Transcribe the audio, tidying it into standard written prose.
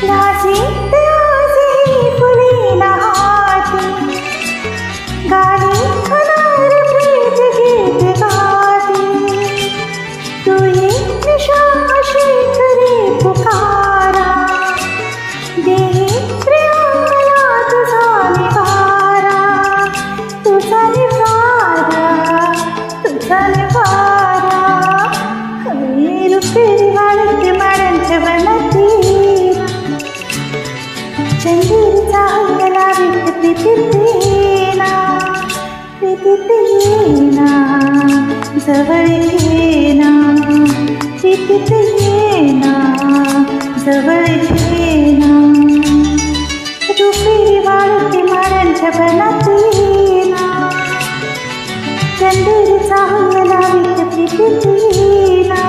लाजित आजही फुलेला हाती, गाणी होणार प्रीत गीत गाती. तू ये निशाशी करे पुकारा, देही प्रेमाला तुझा निवारा. तुझा निवारा, तुझा निवारा. हवी रुपेरी वाढते माडांच्या वनाती, चंदीरचा अंगला प्रीतीत येना, प्रीतीत येना, जवळ येना, प्रीतीत येना, जवळ येना. रुपेरी वाढते माडांच्या वनाती ना, चंदीरचा अंगला प्रीतीत येना.